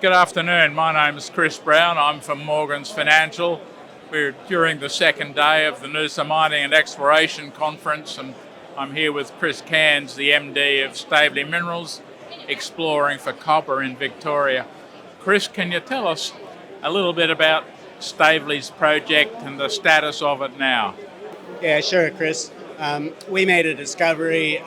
good afternoon. My name is Chris Brown. I'm from Morgans Financial. We're during the second day of the Noosa Mining and Exploration Conference, and I'm here with Chris Cairns, the MD of Stavely Minerals, exploring for copper in Victoria. Chris, can you tell us a little bit about Stavely's project and the status of it now? Yeah, sure, Chris. We made a discovery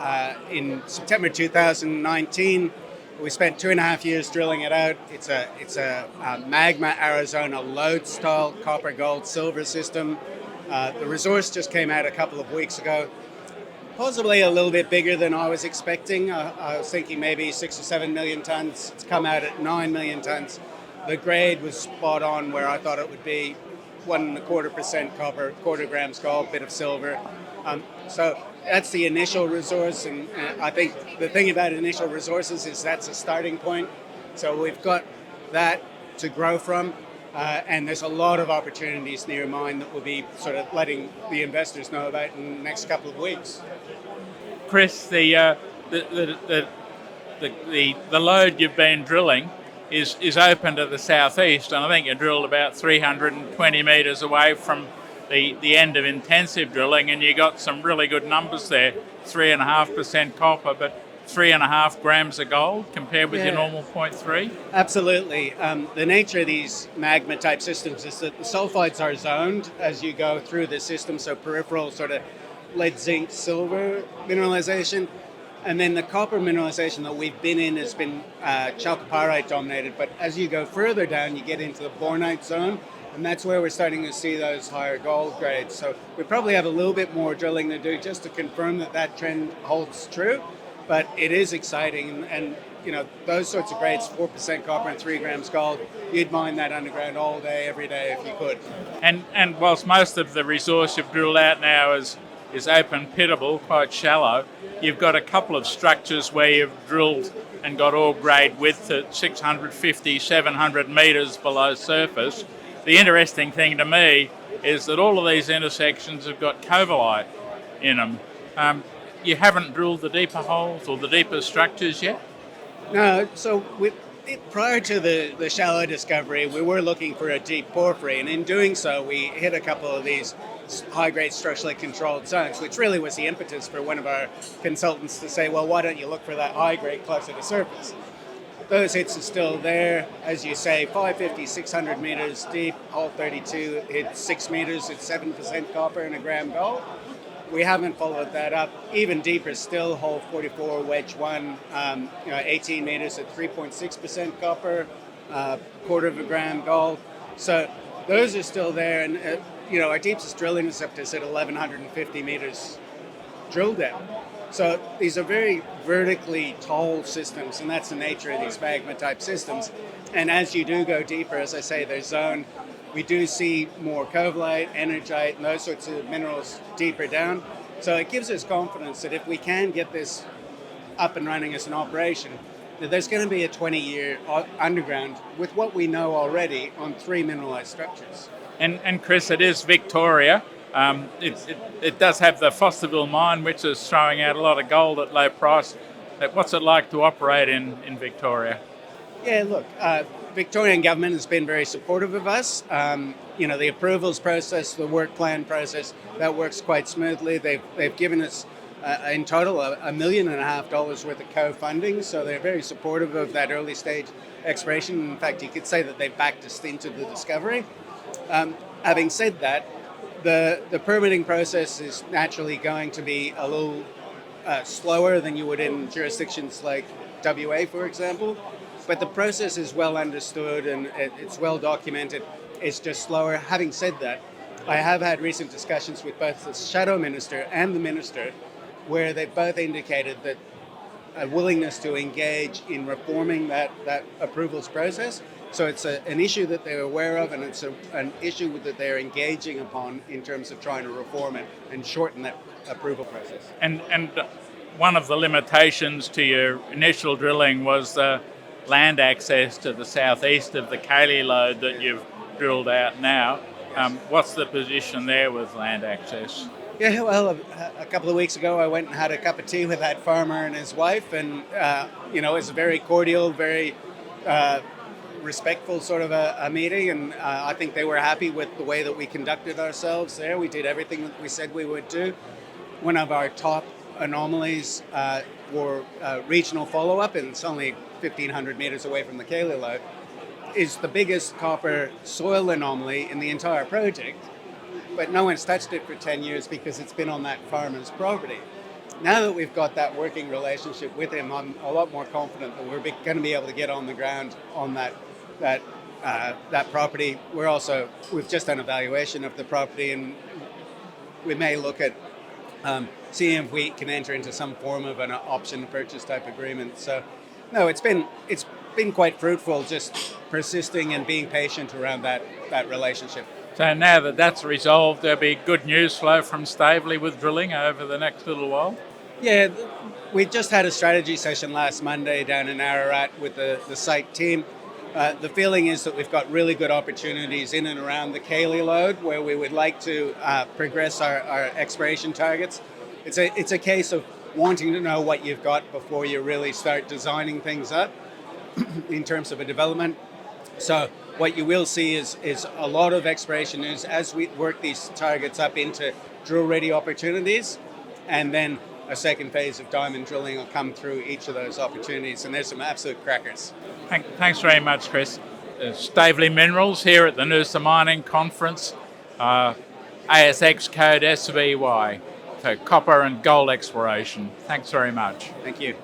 in September 2019. We spent 2.5 years drilling it out. It's a magma Arizona lode style copper, gold, silver system. The resource just came out a couple of weeks ago. Possibly a little bit bigger than I was expecting. I was thinking maybe 6 or 7 million tons. It's come out at 9 million tons. The grade was spot on where I thought it would be. 1.25% copper, quarter grams gold, bit of silver. So that's the initial resource, and I think the thing about initial resources is that's a starting point. So we've got that to grow from, and there's a lot of opportunities near mine that we'll be sort of letting the investors know about in the next couple of weeks. Chris, the lode you've been drilling is open to the southeast, and I think you drilled about 320 metres away from the end of intensive drilling, and you got some really good numbers there. 3.5% copper, but 3.5 grams of gold compared with your normal 0.3. Absolutely. The nature of these magma type systems is that the sulfides are zoned as you go through the system, so peripheral sort of lead, zinc, silver mineralization. And then the copper mineralization that we've been in has been chalcopyrite dominated, but as you go further down, you get into the bornite zone, and that's where we're starting to see those higher gold grades. So we probably have a little bit more drilling to do just to confirm that trend holds true, but it is exciting, and you know, those sorts of grades, 4% copper and 3 grams gold, you'd mine that underground all day, every day if you could. And whilst most of the resource you've drilled out now is open pittable, quite shallow, you've got a couple of structures where you've drilled and got ore grade width at 650, 700 metres below surface. The interesting thing to me is that all of these intersections have got covellite in them. You haven't drilled the deeper holes or the deeper structures yet? No, so prior to the shallow discovery, we were looking for a deep porphyry, and in doing so, we hit a couple of these high-grade structurally controlled zones, which really was the impetus for one of our consultants to say, well, why don't you look for that high-grade closer to surface? Those hits are still there. As you say, 550, 600 metres deep, hole 32 hit 6 metres at 7% copper and 1 gram gold. We haven't followed that up. Even deeper still, hole 44, wedge 1, 18 metres at 3.6% copper, quarter of a gram gold. So those are still there, and our deepest drilling intercept is at 1,150 metres drill depth. So these are very vertically tall systems, and that's the nature of these magma type systems. And as you do go deeper, as I say, they're zoned. We do see more covellite, energite, and those sorts of minerals deeper down. So it gives us confidence that if we can get this up and running as an operation, that there's going to be a 20-year underground with what we know already on 3 mineralised structures. And Chris, it is Victoria. It does have the Fosterville mine, which is throwing out a lot of gold at low price. What's it like to operate in Victoria? Yeah, look, Victorian government has been very supportive of us. The approvals process, the work plan process, that works quite smoothly. They've given us in total $1.5 million worth of co-funding, so they're very supportive of that early stage exploration. In fact, you could say that they backed us into the discovery. Having said that, the permitting process is naturally going to be a little slower than you would in jurisdictions like WA, for example. But the process is well understood and it's well documented. It's just slower. Having said that, I have had recent discussions with both the Shadow Minister and the Minister where they've both indicated that a willingness to engage in reforming that approvals process. So it's an issue that they're aware of, and it's an issue that they're engaging upon in terms of trying to reform it and shorten that approval process. And one of the limitations to your initial drilling was the land access to the southeast of the Cayley Lode that you've drilled out now. What's the position there with land access? Yeah, well, a couple of weeks ago I went and had a cup of tea with that farmer and his wife, and it was very cordial, very respectful sort of a meeting, and I think they were happy with the way that we conducted ourselves there. We did everything that we said we would do. One of our top anomalies were regional follow-up, and it's only 1,500 meters away from the Cayley Lode, is the biggest copper soil anomaly in the entire project, but no one's touched it for 10 years because it's been on that farmer's property. Now that we've got that working relationship with him, I'm a lot more confident that we're going to be able to get on the ground on that property. We've just done evaluation of the property, and we may look at seeing if we can enter into some form of an option purchase type agreement. So, no, it's been quite fruitful, just persisting and being patient around that relationship. So now that that's resolved, there'll be good news flow from Stavely with drilling over the next little while? Yeah, we just had a strategy session last Monday down in Ararat with the site team. The feeling is that we've got really good opportunities in and around the Cayley Lode where we would like to progress our exploration targets. It's a case of wanting to know what you've got before you really start designing things up in terms of a development. So what you will see is a lot of exploration news as we work these targets up into drill-ready opportunities, and then a second phase of diamond drilling will come through each of those opportunities, and there's some absolute crackers. Thanks very much, Chris. Stavely Minerals here at the Noosa Mining Conference, ASX code SVY for copper and gold exploration. Thanks very much. Thank you.